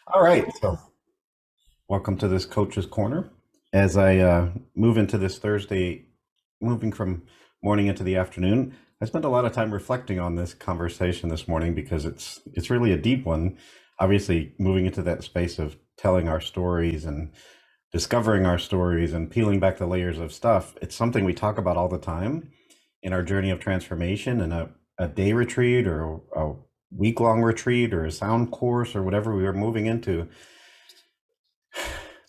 All right, so welcome to this Coach's Corner. As I move into this Thursday, moving from morning into the afternoon, I spent a lot of time reflecting on this conversation this morning because it's really a deep one. Obviously, moving into that space of telling our stories and discovering our stories and peeling back the layers of stuff, it's something we talk about all the time in our journey of transformation and a day retreat or a week-long retreat or a sound course or whatever we are moving into.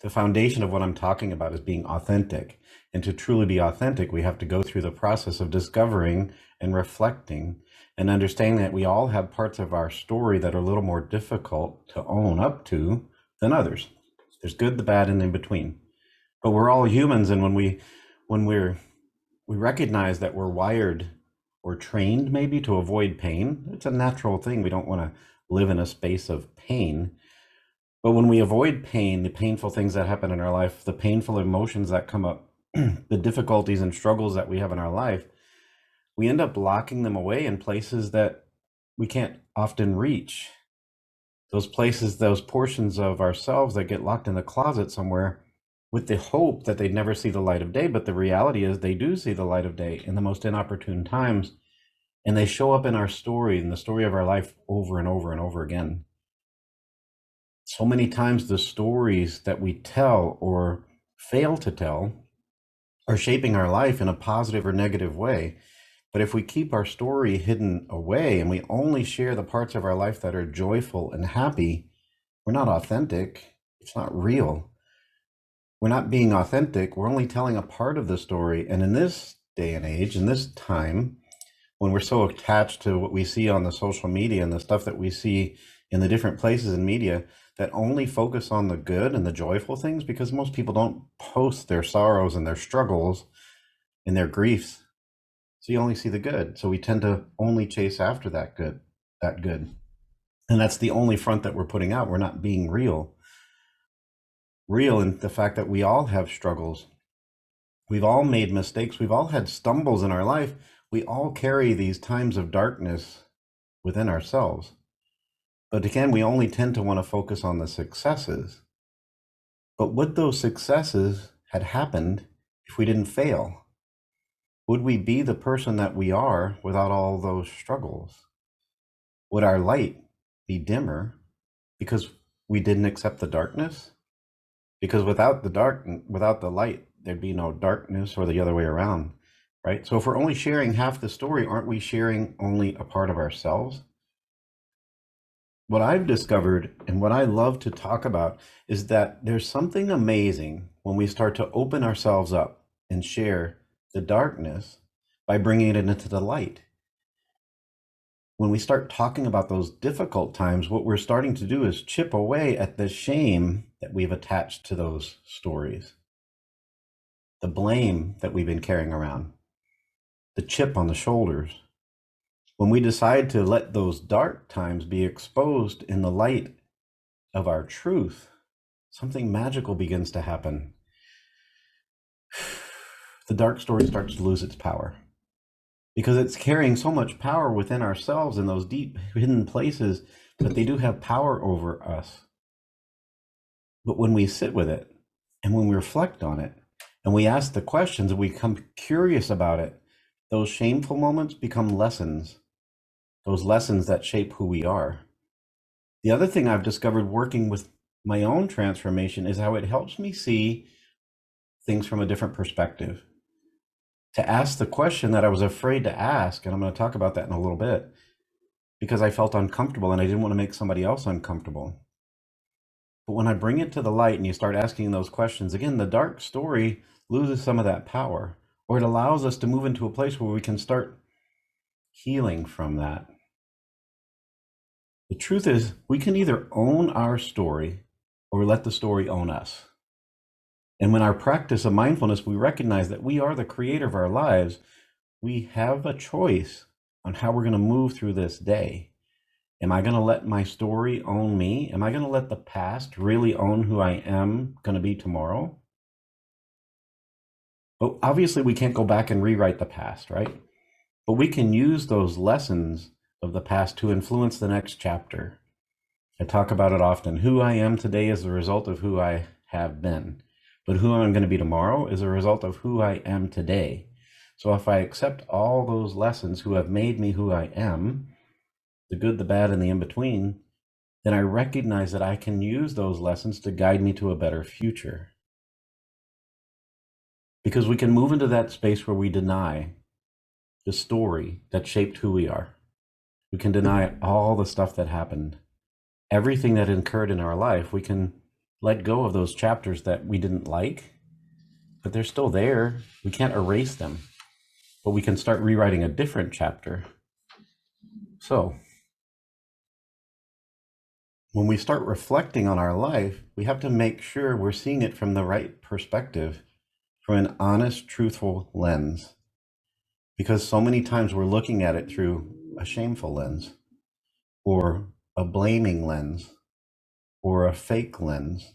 The foundation of what I'm talking about is being authentic. And to truly be authentic, we have to go through the process of discovering and reflecting and understanding that we all have parts of our story that are a little more difficult to own up to than others. There's good, the bad, and in between. But we're all humans, and when we recognize that we're wired or trained maybe to avoid pain, it's a natural thing. We don't want to live in a space of pain. But when we avoid pain, the painful things that happen in our life, the painful emotions that come up, the difficulties and struggles that we have in our life, we end up locking them away in places that we can't often reach. Those places, those portions of ourselves that get locked in the closet somewhere with the hope that they'd never see the light of day. But the reality is they do see the light of day in the most inopportune times. And they show up in our story, in the story of our life over and over and over again. So many times the stories that we tell or fail to tell are shaping our life in a positive or negative way. But if we keep our story hidden away and we only share the parts of our life that are joyful and happy, we're not authentic. It's not real. We're not being authentic. We're only telling a part of the story. And in this day and age, in this time, when we're so attached to what we see on the social media and the stuff that we see in the different places in media that only focus on the good and the joyful things, because most people don't post their sorrows and their struggles and their griefs. So you only see the good. So we tend to only chase after that good. And that's the only front that we're putting out. We're not being real in the fact that we all have struggles. We've all made mistakes. We've all had stumbles in our life. We all carry these times of darkness within ourselves. But again, we only tend to want to focus on the successes. But would those successes had happened if we didn't fail? Would we be the person that we are without all those struggles? Would our light be dimmer because we didn't accept the darkness? Because without the light, there'd be no darkness, or the other way around, right? So if we're only sharing half the story, aren't we sharing only a part of ourselves? What I've discovered and what I love to talk about is that there's something amazing when we start to open ourselves up and share the darkness by bringing it into the light. When we start talking about those difficult times, what we're starting to do is chip away at the shame that we've attached to those stories, the blame that we've been carrying around, the chip on the shoulders. When we decide to let those dark times be exposed in the light of our truth, something magical begins to happen. The dark story starts to lose its power because it's carrying so much power within ourselves in those deep hidden places, but they do have power over us. But when we sit with it and when we reflect on it and we ask the questions and we become curious about it, those shameful moments become lessons, those lessons that shape who we are. The other thing I've discovered working with my own transformation is how it helps me see things from a different perspective. To ask the question that I was afraid to ask, and I'm going to talk about that in a little bit, because I felt uncomfortable and I didn't want to make somebody else uncomfortable. But when I bring it to the light and you start asking those questions, again, the dark story loses some of that power, or it allows us to move into a place where we can start healing from that. The truth is, we can either own our story or let the story own us. And when our practice of mindfulness, we recognize that we are the creator of our lives, we have a choice on how we're going to move through this day. Am I going to let my story own me? Am I going to let the past really own who I am going to be tomorrow? But obviously, we can't go back and rewrite the past, right? But we can use those lessons of the past to influence the next chapter. I talk about it often. Who I am today is the result of who I have been. But who I'm going to be tomorrow is a result of who I am today. So if I accept all those lessons who have made me who I am, the good, the bad, and the in-between, then I recognize that I can use those lessons to guide me to a better future. Because we can move into that space where we deny the story that shaped who we are. We can deny all the stuff that happened. Everything that occurred in our life, we can let go of those chapters that we didn't like, but they're still there. We can't erase them, but we can start rewriting a different chapter. So when we start reflecting on our life, we have to make sure we're seeing it from the right perspective, from an honest, truthful lens. Because so many times we're looking at it through a shameful lens, or a blaming lens, or a fake lens,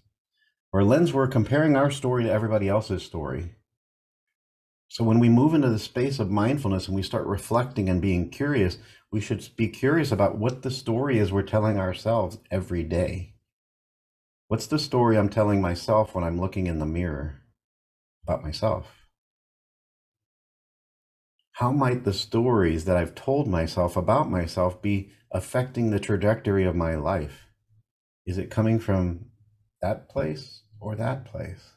or a lens we're comparing our story to everybody else's story. So when we move into the space of mindfulness and we start reflecting and being curious, we should be curious about what the story is we're telling ourselves every day. What's the story I'm telling myself when I'm looking in the mirror about myself? How might the stories that I've told myself about myself be affecting the trajectory of my life? Is it coming from that place or that place?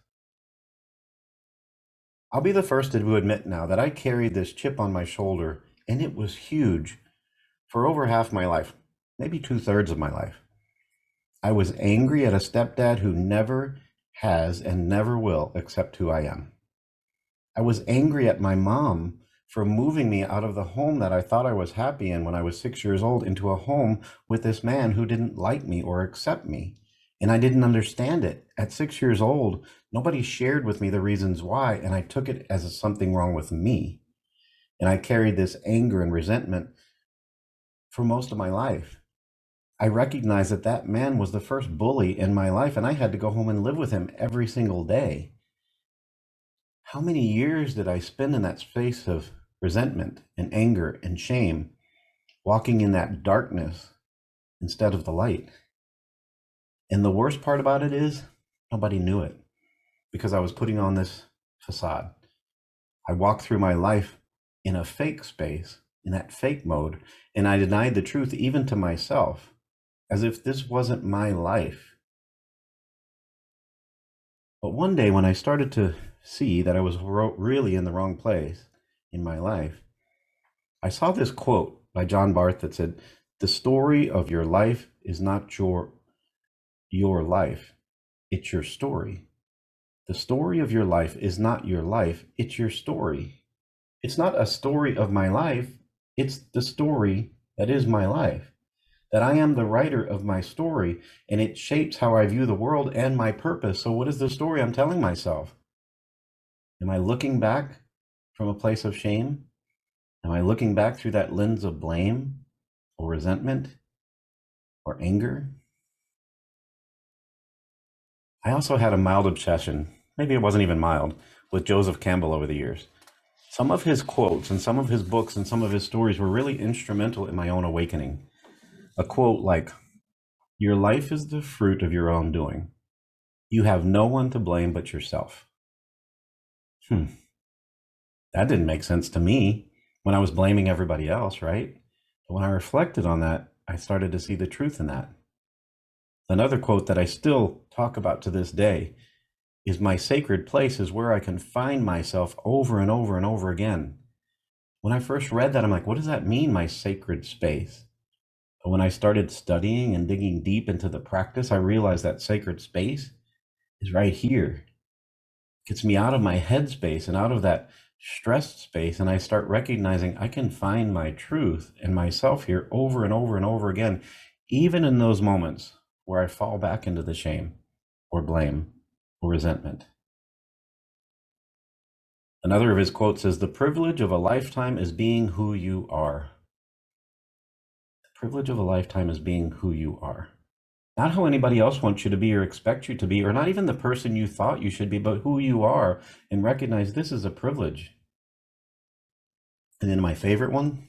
I'll be the first to admit now that I carried this chip on my shoulder, and it was huge, for over half my life, maybe 2/3 of my life. I was angry at a stepdad who never has and never will accept who I am. I was angry at my mom for moving me out of the home that I thought I was happy in when I was 6 years old into a home with this man who didn't like me or accept me. And I didn't understand it. At 6 years old, nobody shared with me the reasons why, and I took it as something wrong with me. And I carried this anger and resentment for most of my life. I recognized that that man was the first bully in my life, and I had to go home and live with him every single day. How many years did I spend in that space of resentment and anger and shame, walking in that darkness instead of the light? And the worst part about it is nobody knew it because I was putting on this facade. I walked through my life in a fake space, in that fake mode, and I denied the truth even to myself, as if this wasn't my life. But one day when I started to see that I was really in the wrong place in my life, I saw this quote by John Barth that said, "The story of your life is not your life, it's your story. The story of your life is not your life, it's your story. It's not a story of my life, it's the story that is my life. That I am the writer of my story, and it shapes how I view the world and my purpose. So what is the story I'm telling myself? Am I looking back from a place of shame? Am I looking back through that lens of blame or resentment or anger?" I also had a mild obsession, maybe it wasn't even mild, with Joseph Campbell over the years. Some of his quotes and some of his books and some of his stories were really instrumental in my own awakening. A quote like, "Your life is the fruit of your own doing. You have no one to blame but yourself." That didn't make sense to me when I was blaming everybody else, right? But when I reflected on that, I started to see the truth in that. Another quote that I still talk about to this day is, "My sacred place is where I can find myself over and over and over again." When I first read that, I'm like, what does that mean, my sacred space? But when I started studying and digging deep into the practice, I realized that sacred space is right here. It gets me out of my head space and out of that stressed space, and I start recognizing I can find my truth and myself here over and over and over again, even in those moments where I fall back into the shame or blame or resentment. Another of his quotes is, "The privilege of a lifetime is being who you are." The privilege of a lifetime is being who you are. Not how anybody else wants you to be or expects you to be, or not even the person you thought you should be, but who you are, and recognize this is a privilege. And then my favorite one,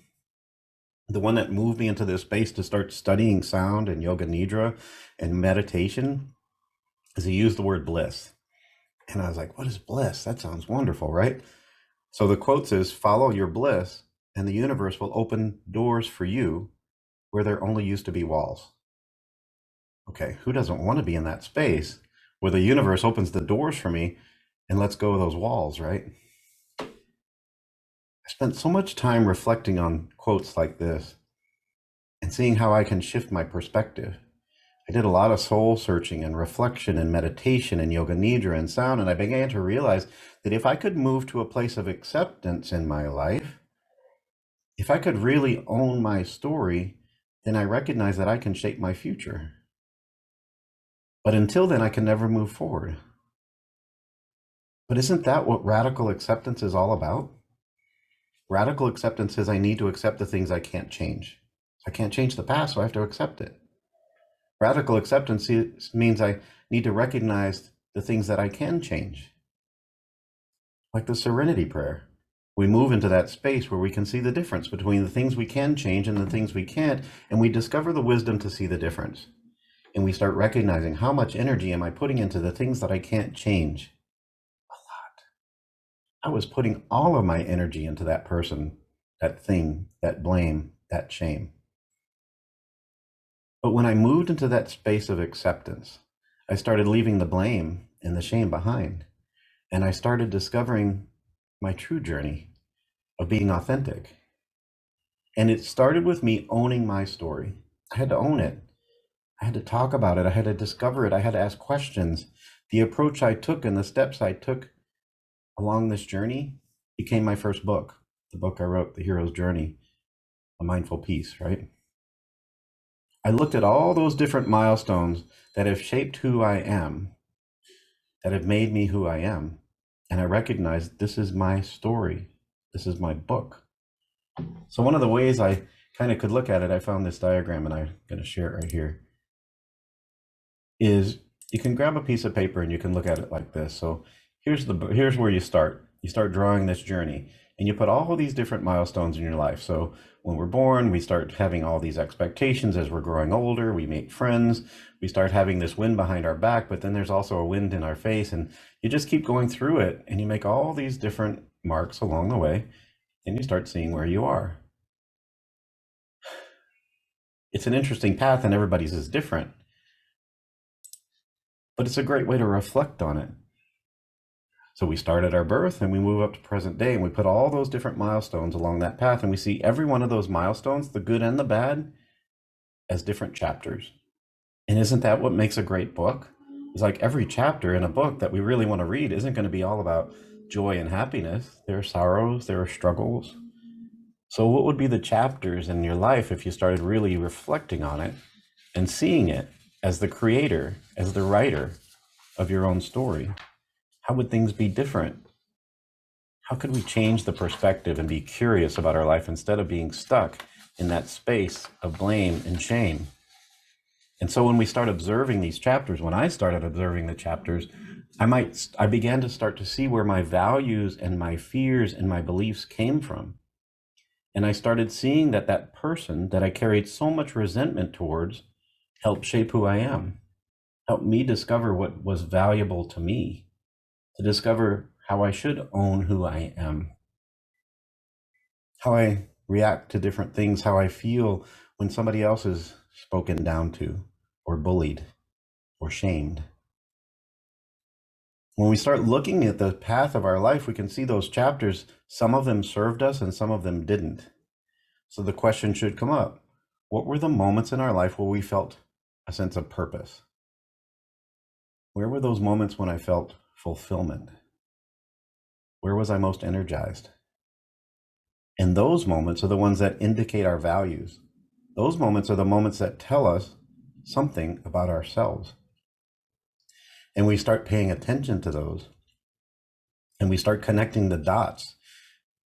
The one that moved me into this space to start studying sound and yoga nidra and meditation is he used the word bliss. And I was like, what is bliss? That sounds wonderful, right? So the quote says, follow your bliss and the universe will open doors for you where there only used to be walls. Okay, who doesn't want to be in that space where the universe opens the doors for me and lets go of those walls, right? I spent so much time reflecting on quotes like this and seeing how I can shift my perspective. I did a lot of soul searching and reflection and meditation and yoga nidra and sound, and I began to realize that if I could move to a place of acceptance in my life, if I could really own my story, then I recognize that I can shape my future. But until then, I can never move forward. But isn't that what radical acceptance is all about? Radical acceptance says I need to accept the things I can't change. I can't change the past, so I have to accept it. Radical acceptance means I need to recognize the things that I can change. Like the serenity prayer. We move into that space where we can see the difference between the things we can change and the things we can't, and we discover the wisdom to see the difference. And we start recognizing how much energy am I putting into the things that I can't change. A lot. I was putting all of my energy into that person, that thing, that blame, that shame. But when I moved into that space of acceptance, I started leaving the blame and the shame behind. And I started discovering my true journey of being authentic. And it started with me owning my story. I had to own it. I had to talk about it. I had to discover it. I had to ask questions. The approach I took and the steps I took along this journey became my first book, the book I wrote, The Hero's Journey, A Mindful Peace, right? I looked at all those different milestones that have shaped who I am, that have made me who I am. And I recognized this is my story. This is my book. So one of the ways I kind of could look at it, I found this diagram and I'm going to share it right here, is you can grab a piece of paper and you can look at it like this. So here's where you start. You start drawing this journey and you put all these different milestones in your life. So when we're born, we start having all these expectations. As we're growing older, we make friends, we start having this wind behind our back, but then there's also a wind in our face, and you just keep going through it and you make all these different marks along the way and you start seeing where you are. It's an interesting path and everybody's is different, but it's a great way to reflect on it. So we start at our birth and we move up to present day and we put all those different milestones along that path, and we see every one of those milestones, the good and the bad, as different chapters. And isn't that what makes a great book? It's like every chapter in a book that we really want to read isn't going to be all about joy and happiness. There are sorrows, there are struggles. So what would be the chapters in your life if you started really reflecting on it and seeing it as the creator, as the writer of your own story? How would things be different? How could we change the perspective and be curious about our life instead of being stuck in that space of blame and shame? And so when we start observing these chapters, when I started observing the chapters, I began to start to see where my values and my fears and my beliefs came from. And I started seeing that that person that I carried so much resentment towards helped shape who I am, helped me discover what was valuable to me, to discover how I should own who I am, how I react to different things, how I feel when somebody else is spoken down to or bullied or shamed. When we start looking at the path of our life, we can see those chapters. Some of them served us and some of them didn't. So the question should come up. What were the moments in our life where we felt a sense of purpose? Where were those moments when I felt fulfillment? Where was I most energized? And those moments are the ones that indicate our values. Those moments are the moments that tell us something about ourselves. And we start paying attention to those. And we start connecting the dots.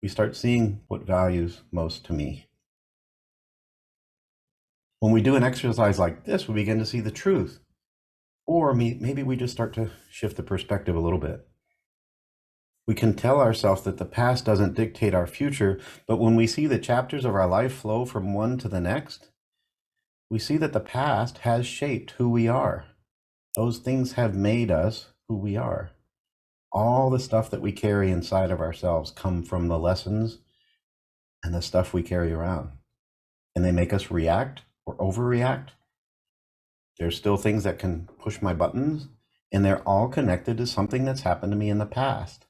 We start seeing what values most to me. When we do an exercise like this, we begin to see the truth. Or maybe we just start to shift the perspective a little bit. We can tell ourselves that the past doesn't dictate our future, but when we see the chapters of our life flow from one to the next, we see that the past has shaped who we are. Those things have made us who we are. All the stuff that we carry inside of ourselves come from the lessons and the stuff we carry around. And they make us react or overreact. There's still things that can push my buttons, and they're all connected to something that's happened to me in the past.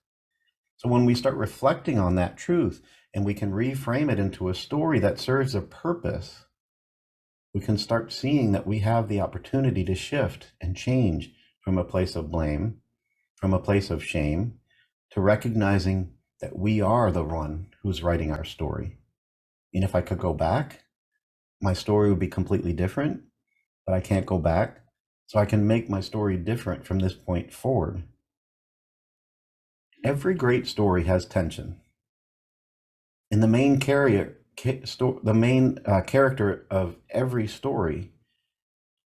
So when we start reflecting on that truth and we can reframe it into a story that serves a purpose, we can start seeing that we have the opportunity to shift and change from a place of blame, from a place of shame, to recognizing that we are the one who's writing our story. And if I could go back, my story would be completely different, but I can't go back. So I can make my story different from this point forward. Every great story has tension. And the main character of every story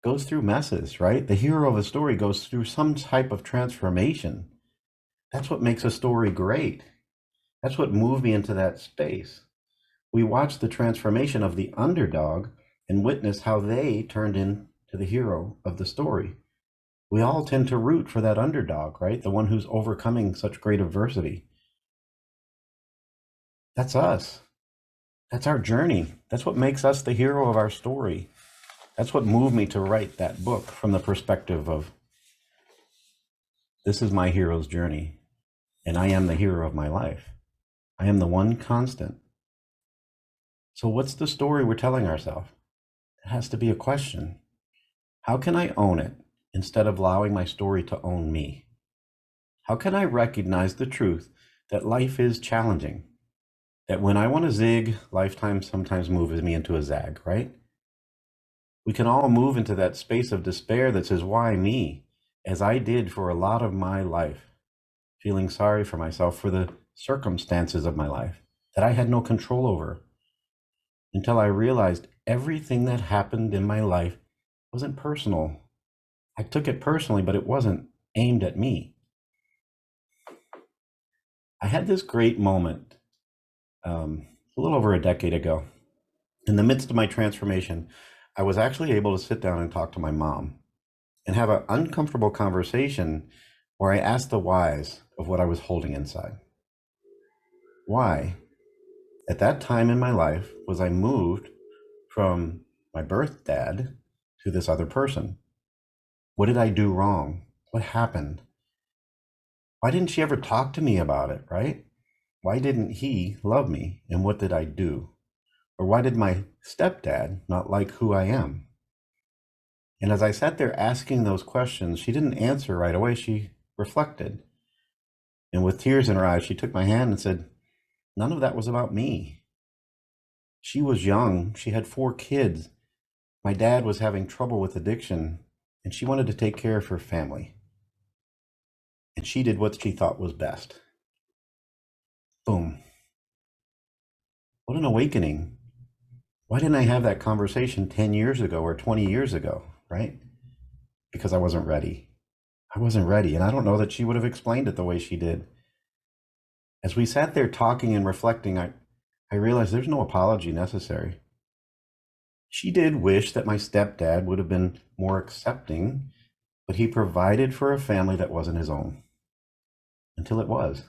goes through messes, right? The hero of a story goes through some type of transformation. That's what makes a story great. That's what moved me into that space. We watch the transformation of the underdog and witness how they turned into the hero of the story. We all tend to root for that underdog, right? The one who's overcoming such great adversity. That's us. That's our journey. That's what makes us the hero of our story. That's what moved me to write that book from the perspective of, this is my hero's journey, and I am the hero of my life. I am the one constant. So what's the story we're telling ourselves? It has to be a question. How can I own it instead of allowing my story to own me? How can I recognize the truth that life is challenging? That when I want to zig, lifetime sometimes moves me into a zag, right? We can all move into that space of despair that says, why me? As I did for a lot of my life, feeling sorry for myself for the circumstances of my life that I had no control over, until I realized everything that happened in my life wasn't personal. I took it personally, but it wasn't aimed at me. I had this great moment a little over a decade ago. In the midst of my transformation, I was actually able to sit down and talk to my mom and have an uncomfortable conversation where I asked the whys of what I was holding inside. Why, at that time in my life, was I moved from my birth dad to this other person? What did I do wrong? What happened? Why didn't she ever talk to me about it, right? Why didn't he love me? And what did I do? Or why did my stepdad not like who I am? And as I sat there asking those questions, she didn't answer right away. She reflected. And with tears in her eyes, she took my hand and said, none of that was about me. She was young. She had 4 kids. My dad was having trouble with addiction, and she wanted to take care of her family. And she did what she thought was best. Boom. What an awakening. Why didn't I have that conversation 10 years ago or 20 years ago, right? Because I wasn't ready. I wasn't ready. And I don't know that she would have explained it the way she did. As we sat there talking and reflecting, I realized there's no apology necessary. She did wish that my stepdad would have been more accepting, but he provided for a family that wasn't his own. Until it was.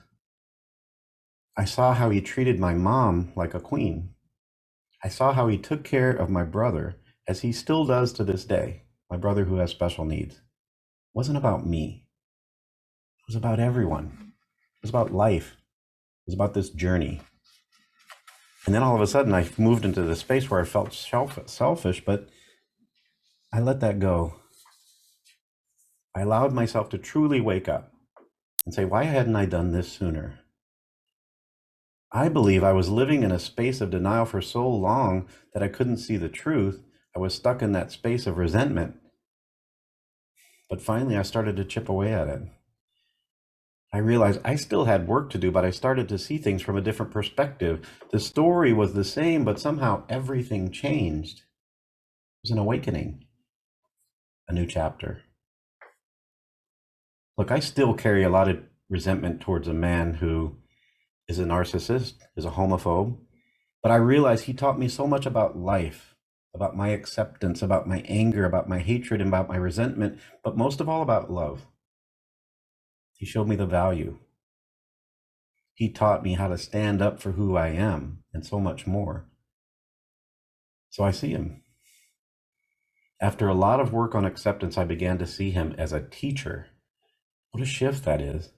I saw how he treated my mom like a queen. I saw how he took care of my brother, as he still does to this day, my brother who has special needs. It wasn't about me. It was about everyone. It was about life. It was about this journey. And then all of a sudden, I moved into the space where I felt selfish, but I let that go. I allowed myself to truly wake up and say, why hadn't I done this sooner? I believe I was living in a space of denial for so long that I couldn't see the truth. I was stuck in that space of resentment. But finally, I started to chip away at it. I realized I still had work to do, but I started to see things from a different perspective. The story was the same, but somehow everything changed. It was an awakening, a new chapter. Look, I still carry a lot of resentment towards a man who is a narcissist, is a homophobe. But I realized he taught me so much about life, about my acceptance, about my anger, about my hatred, and about my resentment, but most of all about love. He showed me the value. He taught me how to stand up for who I am and so much more. So I see him. After a lot of work on acceptance, I began to see him as a teacher. What a shift that is.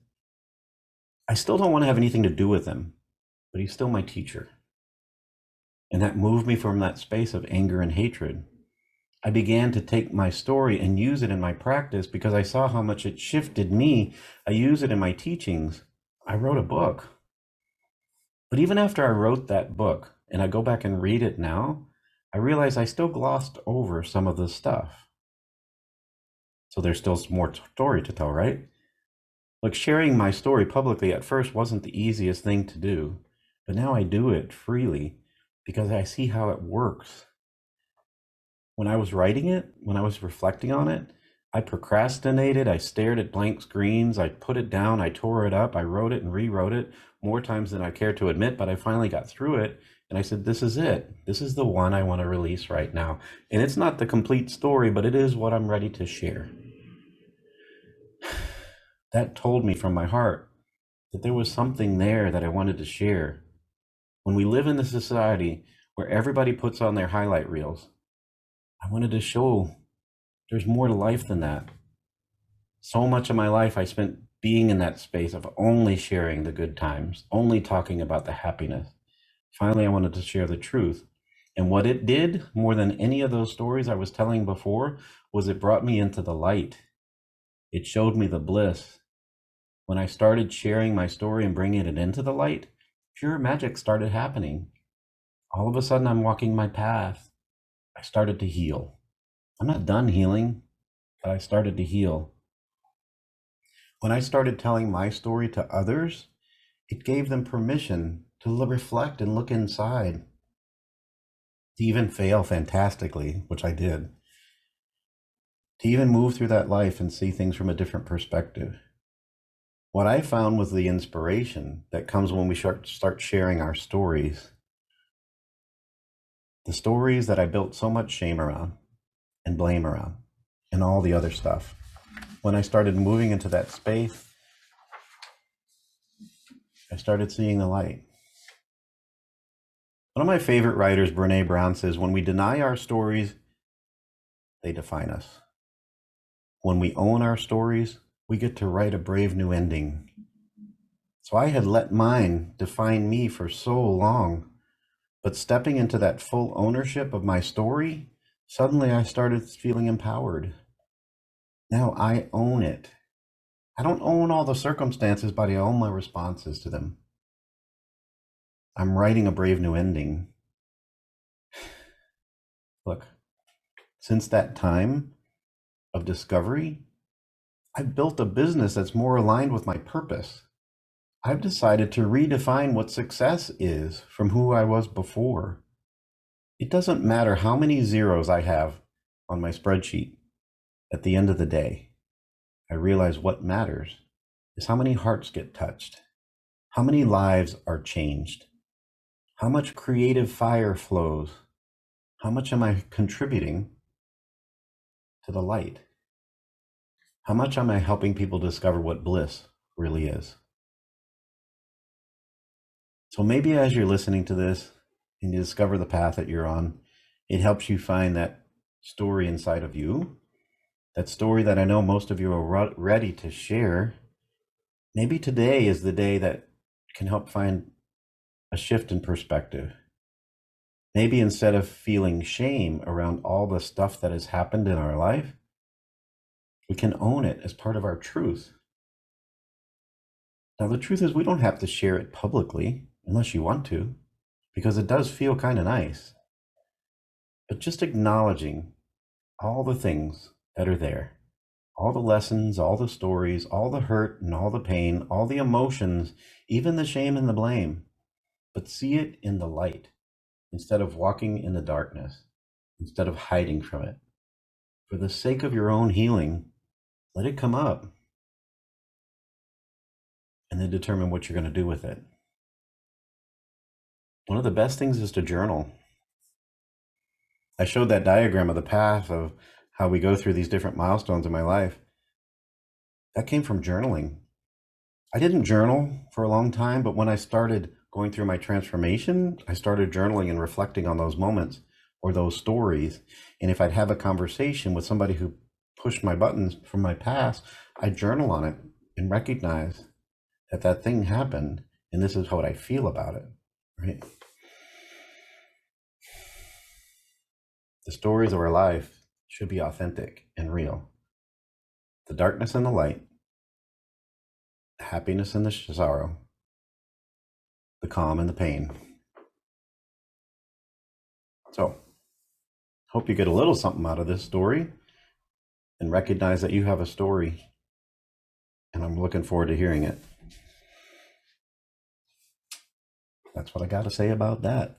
I still don't want to have anything to do with him, but he's still my teacher. And that moved me from that space of anger and hatred. I began to take my story and use it in my practice because I saw how much it shifted me. I use it in my teachings. I wrote a book. But even after I wrote that book and I go back and read it now, I realize I still glossed over some of the stuff. So there's still more story to tell, right? Like sharing my story publicly at first wasn't the easiest thing to do, but now I do it freely because I see how it works. When I was writing it, when I was reflecting on it, I procrastinated, I stared at blank screens, I put it down, I tore it up, I wrote it and rewrote it more times than I care to admit, but I finally got through it and I said, this is it. This is the one I want to release right now. And it's not the complete story, but it is what I'm ready to share. That told me from my heart that there was something there that I wanted to share. When we live in a society where everybody puts on their highlight reels, I wanted to show there's more to life than that. So much of my life I spent being in that space of only sharing the good times, only talking about the happiness. Finally, I wanted to share the truth. And what it did, more than any of those stories I was telling before, was it brought me into the light. It showed me the bliss. When I started sharing my story and bringing it into the light, pure magic started happening. All of a sudden, I'm walking my path. I started to heal. I'm not done healing, but I started to heal. When I started telling my story to others, it gave them permission to reflect and look inside, to even fail fantastically, which I did, to even move through that life and see things from a different perspective. What I found was the inspiration that comes when we start sharing our stories, the stories that I built so much shame around and blame around and all the other stuff. When I started moving into that space, I started seeing the light. One of my favorite writers, Brene Brown, says, when we deny our stories, they define us. When we own our stories, we get to write a brave new ending. So I had let mine define me for so long, but stepping into that full ownership of my story, suddenly I started feeling empowered. Now I own it. I don't own all the circumstances, but I own my responses to them. I'm writing a brave new ending. Look, since that time of discovery, I've built a business that's more aligned with my purpose. I've decided to redefine what success is from who I was before. It doesn't matter how many zeros I have on my spreadsheet. At the end of the day, I realize what matters is how many hearts get touched, how many lives are changed, how much creative fire flows, how much am I contributing to the light, how much am I helping people discover what bliss really is. So maybe as you're listening to this and you discover the path that you're on, it helps you find that story inside of you, that story that I know most of you are ready to share. Maybe today is the day that can help find a shift in perspective. Maybe instead of feeling shame around all the stuff that has happened in our life, we can own it as part of our truth. Now, the truth is we don't have to share it publicly unless you want to, because it does feel kind of nice. But just acknowledging all the things that are there, all the lessons, all the stories, all the hurt and all the pain, all the emotions, even the shame and the blame, but see it in the light instead of walking in the darkness, instead of hiding from it. For the sake of your own healing, let it come up. and then determine what you're going to do with it. One of the best things is to journal. I showed that diagram of the path of how we go through these different milestones in my life. That came from journaling. I didn't journal for a long time, but when I started going through my transformation, I started journaling and reflecting on those moments or those stories. And if I'd have a conversation with somebody who pushed my buttons from my past, I'd journal on it and recognize that that thing happened, and this is what I feel about it, right? The stories of our life should be authentic and real. The darkness and the light, the happiness and the sorrow, the calm and the pain. So, hope you get a little something out of this story and recognize that you have a story, and I'm looking forward to hearing it. That's what I got to say about that.